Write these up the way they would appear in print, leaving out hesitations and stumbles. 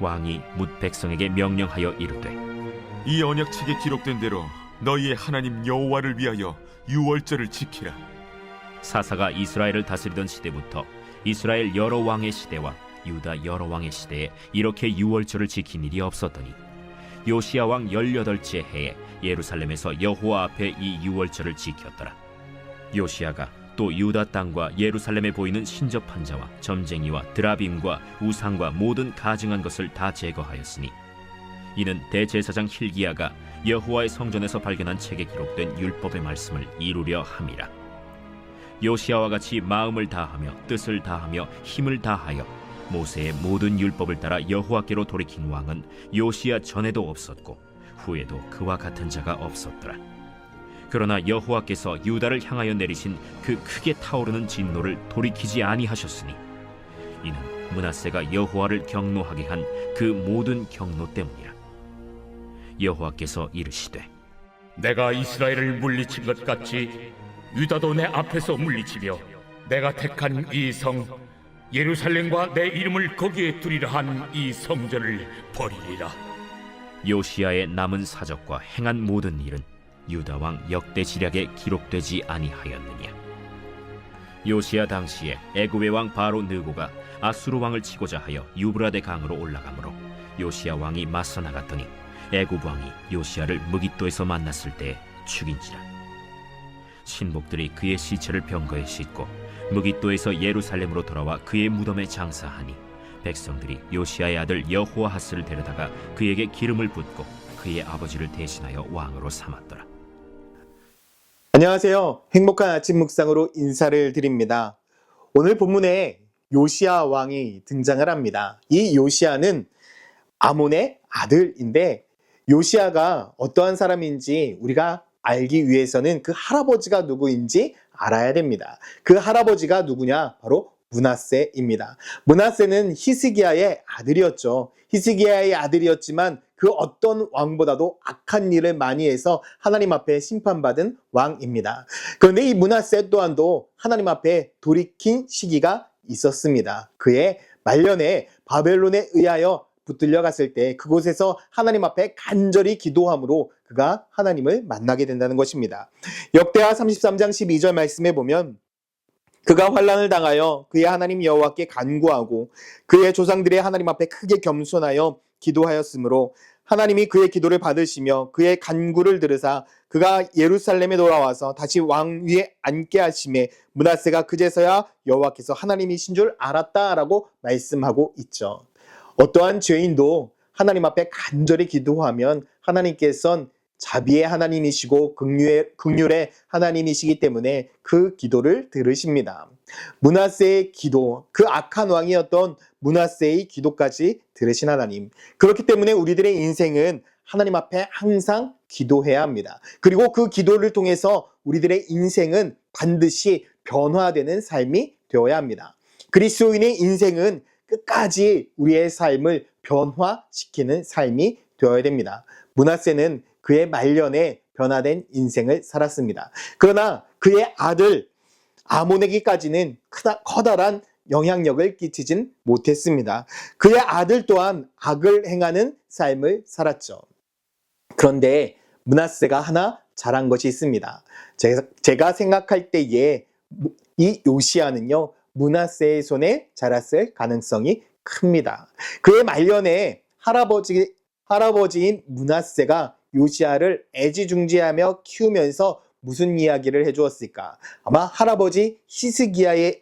왕이 뭇 백성에게 명령하여 이르되 이 언약책에 기록된 대로 너희의 하나님 여호와를 위하여 유월절을 지키라. 사사가 이스라엘을 다스리던 시대부터 이스라엘 여러 왕의 시대와 유다 여러 왕의 시대에 이렇게 유월절을 지킨 일이 없었더니 요시야 왕 18째 해에 예루살렘에서 여호와 앞에 이 유월절을 지켰더라. 요시야가 또 유다 땅과 예루살렘에 보이는 신접한 자와 점쟁이와 드라빔과 우상과 모든 가증한 것을 다 제거하였으니 이는 대제사장 hil기야가 여호와의 성전에서 발견한 책에 기록된 율법의 말씀을 이루려 함이라. 요시야와 같이 마음을 다하며 뜻을 다하며 힘을 다하여 모세의 모든 율법을 따라 여호와께로 돌이킨 왕은 요시야 전에도 없었고 후에도 그와 같은 자가 없었더라. 그러나 여호와께서 유다를 향하여 내리신 그 크게 타오르는 진노를 돌이키지 아니하셨으니 이는 므낫세가 여호와를 경노하게 한 그 모든 경노 때문이라. 여호와께서 이르시되 내가 이스라엘을 물리친 것 같이 유다도 내 앞에서 물리치며 내가 택한 이 성 예루살렘과 내 이름을 거기에 두리라 한 이 성전을 버리리라. 요시야의 남은 사적과 행한 모든 일은 유다 왕 역대지략에 기록되지 아니하였느냐. 요시야 당시에 애굽의 왕 바로 느고가 아수르 왕을 치고자 하여 유브라데 강으로 올라가므로 요시야 왕이 맞서 나갔더니 애굽 왕이 요시야를 무깃도에서 만났을 때 죽인지라. 신복들이 그의 시체를 병거에 싣고 무깃도에서 예루살렘으로 돌아와 그의 무덤에 장사하니 백성들이 요시야의 아들 여호아하스를 데려다가 그에게 기름을 붓고 그의 아버지를 대신하여 왕으로 삼았더라. 안녕하세요. 행복한 아침 묵상으로 인사를 드립니다. 오늘 본문에 요시야 왕이 등장을 합니다. 이 요시야는 아몬의 아들인데 요시야가 어떠한 사람인지 우리가 알기 위해서는 그 할아버지가 누구인지 알아야 됩니다. 그 할아버지가 누구냐? 바로 므낫세입니다. 므낫세는 히스기야의 아들이었죠. 히스기야의 아들이었지만 그 어떤 왕보다도 악한 일을 많이 해서 하나님 앞에 심판받은 왕입니다. 그런데 이 므낫세 또한도 하나님 앞에 돌이킨 시기가 있었습니다. 그의 말년에 바벨론에 의하여 붙들려 갔을 때 그곳에서 하나님 앞에 간절히 기도함으로 그가 하나님을 만나게 된다는 것입니다. 역대하 33장 12절 말씀에 보면 그가 환난을 당하여 그의 하나님 여호와께 간구하고 그의 조상들의 하나님 앞에 크게 겸손하여 기도하였으므로 하나님이 그의 기도를 받으시며 그의 간구를 들으사 그가 예루살렘에 돌아와서 다시 왕 위에 앉게 하심에 므낫세가 그제서야 여호와께서 하나님이신 줄 알았다라고 말씀하고 있죠. 어떠한 죄인도 하나님 앞에 간절히 기도하면 하나님께서는 자비의 하나님이시고 긍휼의 하나님이시기 때문에 그 기도를 들으십니다. 므낫세의 기도, 그 악한 왕이었던 므낫세의 기도까지 들으신 하나님. 그렇기 때문에 우리들의 인생은 하나님 앞에 항상 기도해야 합니다. 그리고 그 기도를 통해서 우리들의 인생은 반드시 변화되는 삶이 되어야 합니다. 그리스도인의 인생은 끝까지 우리의 삶을 변화시키는 삶이 되어야 됩니다. 므낫세는 그의 말년에 변화된 인생을 살았습니다. 그러나 그의 아들 아몬에게까지는 커다란 영향력을 끼치진 못했습니다. 그의 아들 또한 악을 행하는 삶을 살았죠. 그런데 므낫세가 하나 잘한 것이 있습니다. 제가 생각할 때에 이 요시야는요, 므낫세의 손에 자랐을 가능성이 큽니다. 그의 말년에 할아버지인 므낫세가 요시야를 애지중지하며 키우면서 무슨 이야기를 해주었을까? 아마 할아버지 히스기야의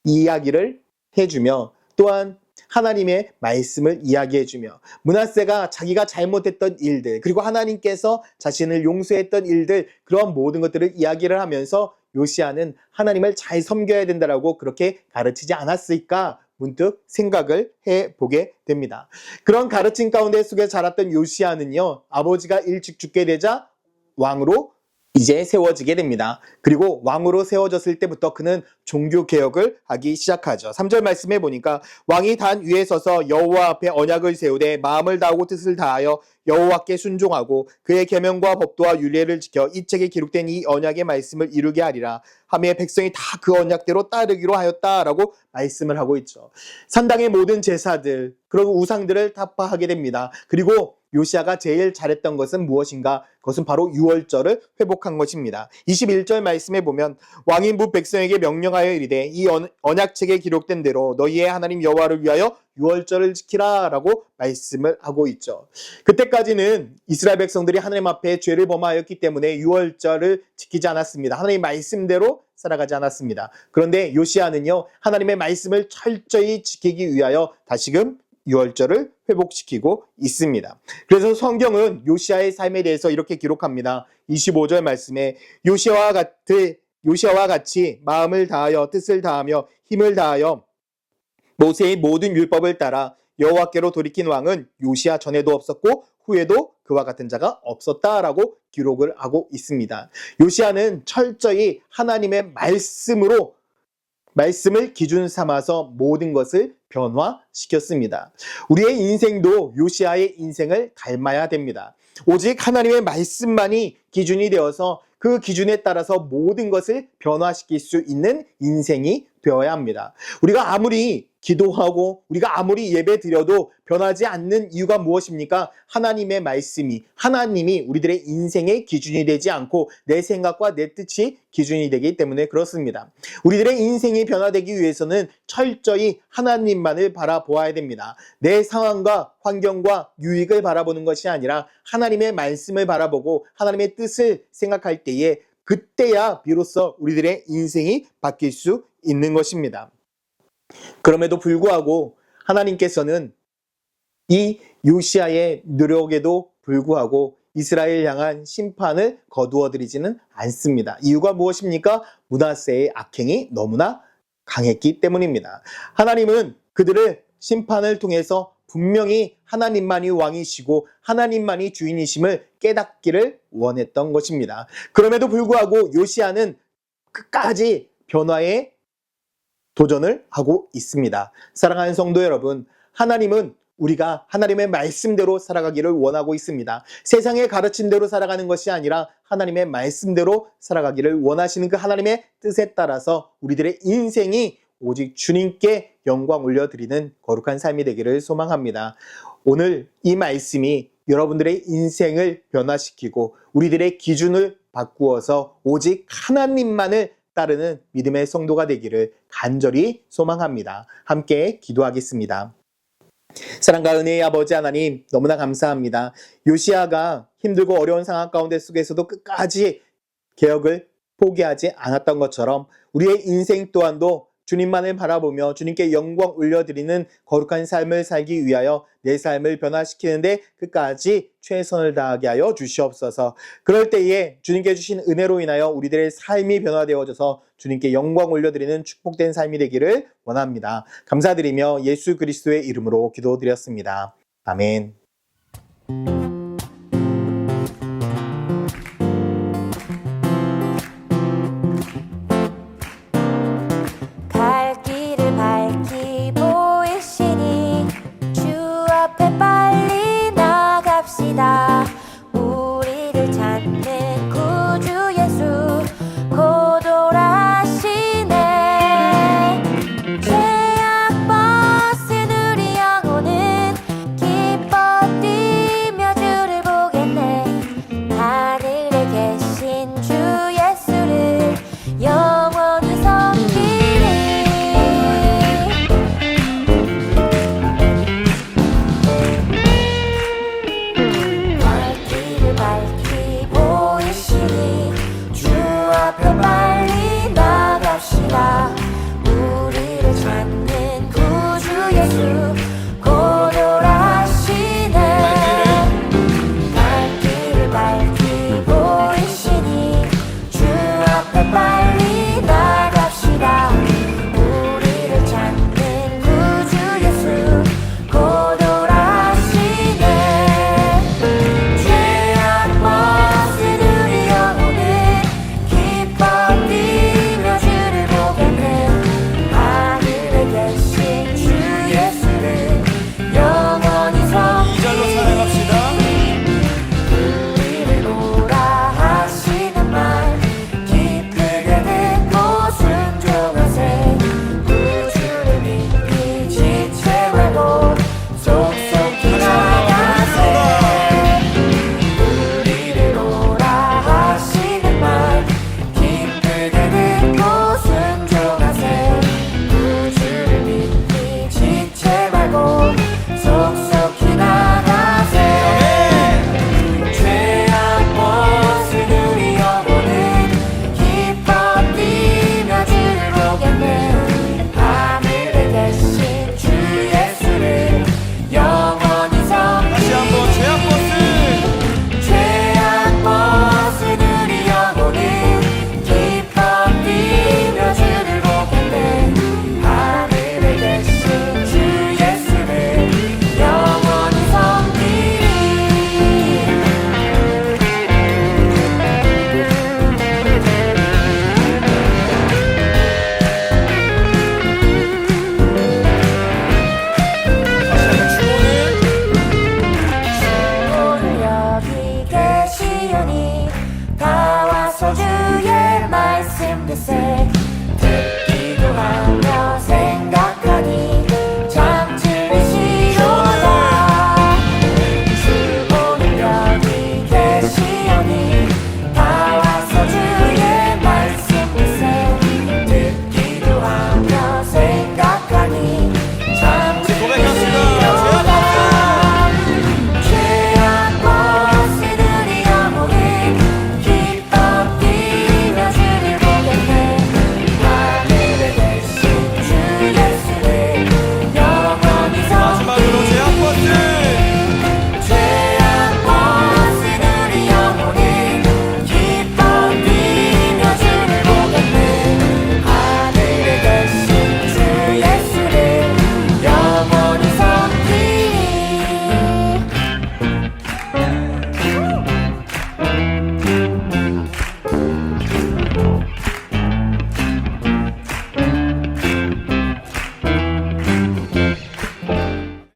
이야기를 해주며 또한 하나님의 말씀을 이야기해주며 므낫세가 자기가 잘못했던 일들 그리고 하나님께서 자신을 용서했던 일들 그런 모든 것들을 이야기를 하면서 요시야는 하나님을 잘 섬겨야 된다라고 그렇게 가르치지 않았을까? 문득 생각을 해보게 됩니다. 그런 가르침 가운데 속에 자랐던 요시야는요, 아버지가 일찍 죽게 되자 왕으로 이제 세워지게 됩니다. 그리고 왕으로 세워졌을 때부터 그는 종교 개혁을 하기 시작하죠. 3절 말씀해 보니까 왕이 단 위에 서서 여호와 앞에 언약을 세우되 마음을 다하고 뜻을 다하여 여호와께 순종하고 그의 계명과 법도와 율례를 지켜 이 책에 기록된 이 언약의 말씀을 이루게 하리라 하며 백성이 다 그 언약대로 따르기로 하였다라고 말씀을 하고 있죠. 산당의 모든 제사들 그리고 우상들을 타파하게 됩니다. 그리고 요시야가 제일 잘했던 것은 무엇인가? 그것은 바로 유월절을 회복한 것입니다. 21절 말씀에 보면 왕이 무 백성에게 명령하여 이르되 이 언약책에 기록된 대로 너희의 하나님 여호와를 위하여 유월절을 지키라라고 말씀을 하고 있죠. 그때까지는 이스라엘 백성들이 하나님 앞에 죄를 범하였기 때문에 유월절을 지키지 않았습니다. 하나님의 말씀대로 살아가지 않았습니다. 그런데 요시야는요, 하나님의 말씀을 철저히 지키기 위하여 다시금 유월절을 회복시키고 있습니다. 그래서 성경은 요시야의 삶에 대해서 이렇게 기록합니다. 25절 말씀에 요시야와 같이 마음을 다하여 뜻을 다하며 힘을 다하여 모세의 모든 율법을 따라 여호와께로 돌이킨 왕은 요시야 전에도 없었고 후에도 그와 같은 자가 없었다라고 기록을 하고 있습니다. 요시야는 철저히 하나님의 말씀을 기준 삼아서 모든 것을 변화시켰습니다. 우리의 인생도 요시야의 인생을 닮아야 됩니다. 오직 하나님의 말씀만이 기준이 되어서 그 기준에 따라서 모든 것을 변화시킬 수 있는 인생이 되어야 합니다. 우리가 아무리 기도하고 우리가 아무리 예배 드려도 변하지 않는 이유가 무엇입니까? 하나님의 말씀이, 하나님이 우리들의 인생의 기준이 되지 않고 내 생각과 내 뜻이 기준이 되기 때문에 그렇습니다. 우리들의 인생이 변화되기 위해서는 철저히 하나님만을 바라보아야 됩니다. 내 상황과 환경과 유익을 바라보는 것이 아니라 하나님의 말씀을 바라보고 하나님의 뜻을 생각할 때에 그때야 비로소 우리들의 인생이 바뀔 수 있는 것입니다. 그럼에도 불구하고 하나님께서는 이 요시야의 노력에도 불구하고 이스라엘 향한 심판을 거두어 드리지는 않습니다. 이유가 무엇입니까? 므낫세의 악행이 너무나 강했기 때문입니다. 하나님은 그들을 심판을 통해서 분명히 하나님만이 왕이시고 하나님만이 주인이심을 깨닫기를 원했던 것입니다. 그럼에도 불구하고 요시야는 끝까지 변화에 도전을 하고 있습니다. 사랑하는 성도 여러분, 하나님은 우리가 하나님의 말씀대로 살아가기를 원하고 있습니다. 세상의 가르침대로 살아가는 것이 아니라 하나님의 말씀대로 살아가기를 원하시는 그 하나님의 뜻에 따라서 우리들의 인생이 오직 주님께 영광 올려드리는 거룩한 삶이 되기를 소망합니다. 오늘 이 말씀이 여러분들의 인생을 변화시키고 우리들의 기준을 바꾸어서 오직 하나님만을 따르는 믿음의 성도가 되기를 간절히 소망합니다. 함께 기도하겠습니다. 사랑과 은혜의 아버지 하나님, 너무나 감사합니다. 요시야가 힘들고 어려운 상황 가운데 속에서도 끝까지 개혁을 포기하지 않았던 것처럼 우리의 인생 또한도 주님만을 바라보며 주님께 영광 올려드리는 거룩한 삶을 살기 위하여 내 삶을 변화시키는데 끝까지 최선을 다하게 하여 주시옵소서. 그럴 때에 주님께 주신 은혜로 인하여 우리들의 삶이 변화되어져서 주님께 영광 올려드리는 축복된 삶이 되기를 원합니다. 감사드리며 예수 그리스도의 이름으로 기도드렸습니다. 아멘.